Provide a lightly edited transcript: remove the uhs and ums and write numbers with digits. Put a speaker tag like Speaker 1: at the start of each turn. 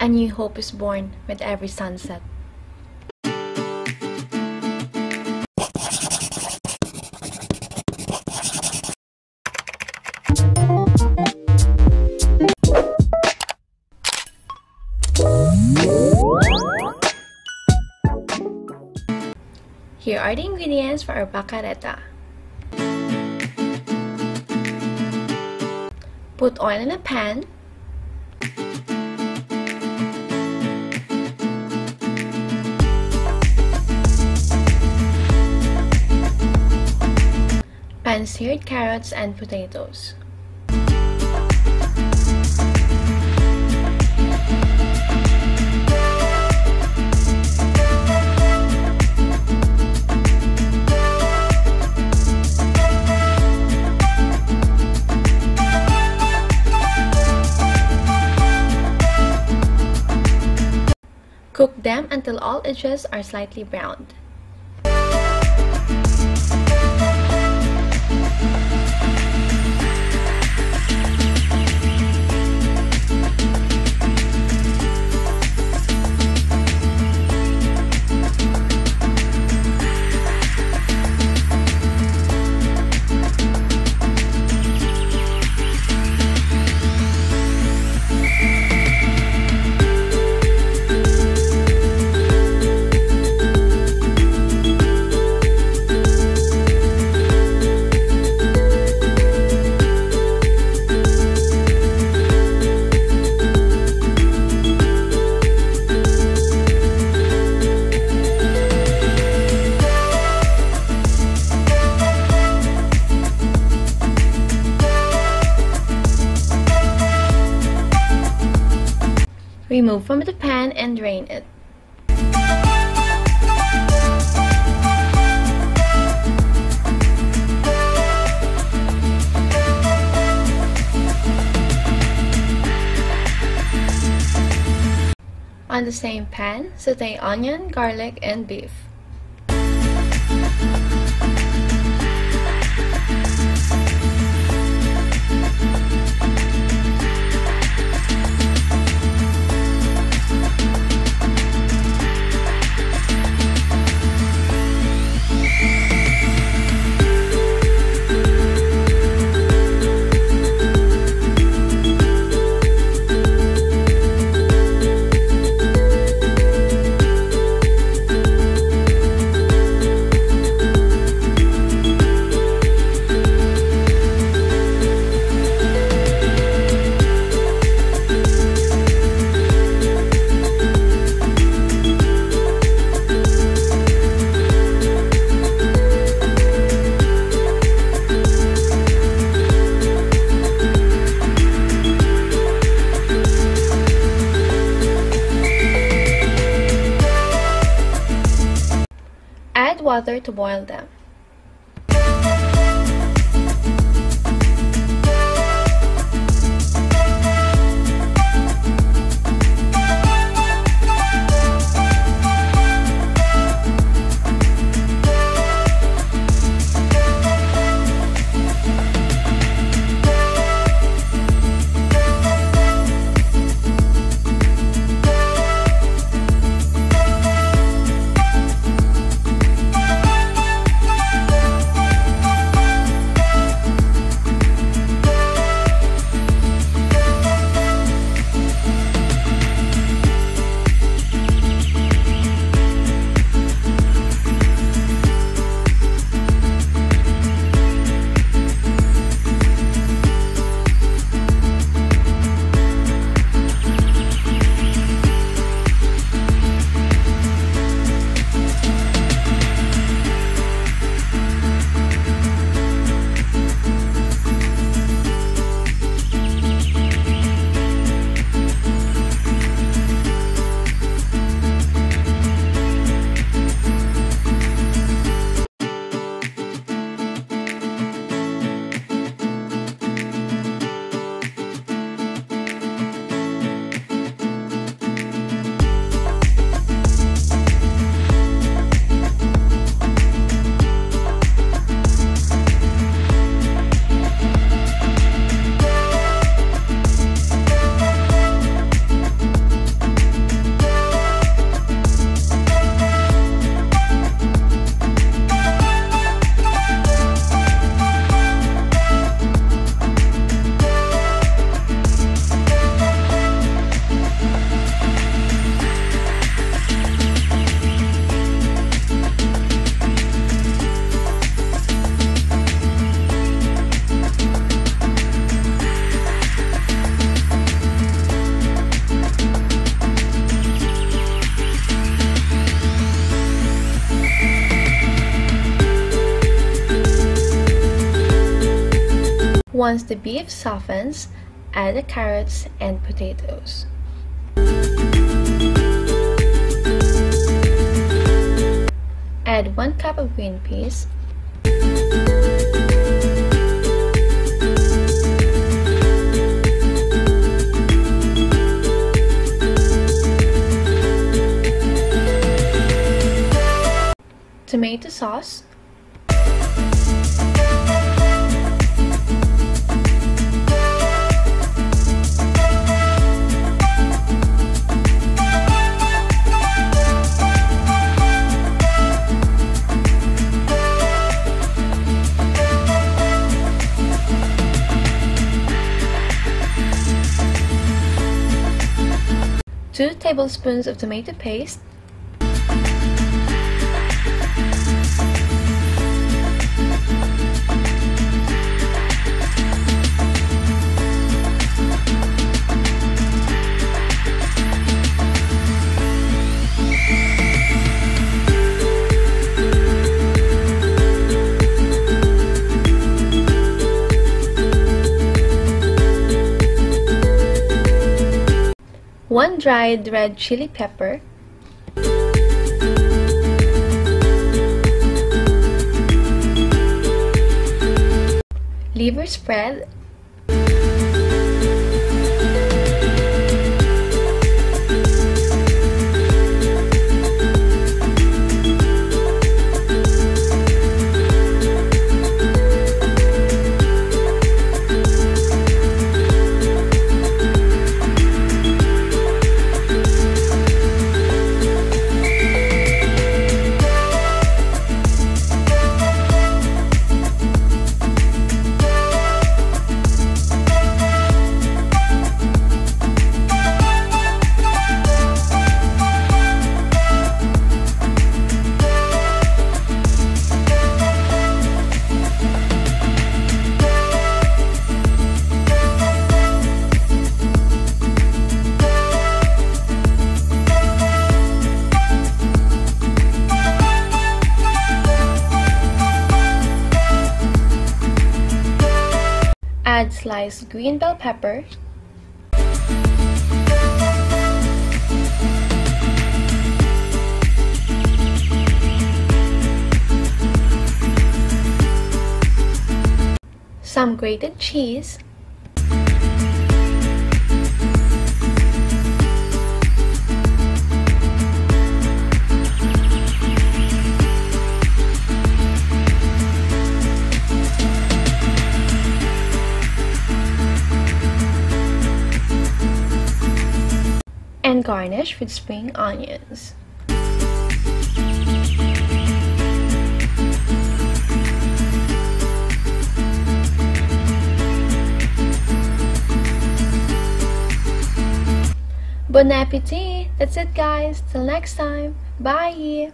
Speaker 1: A new hope is born with every sunset. Here are the ingredients for our bakareta. Put oil in a pan. Pan-seared carrots and potatoes. Cook them until all edges are slightly browned. Remove from the pan and drain it. On the same pan, sauté onion, garlic, and beef. Add water to boil them. Once the beef softens, add the carrots and potatoes. Add 1 cup of green peas, tomato sauce, two tablespoons of tomato paste, one dried red chili pepper, liver spread, add sliced green bell pepper, some grated cheese, and garnish with spring onions. Bon appetit! That's it guys, till next time, bye!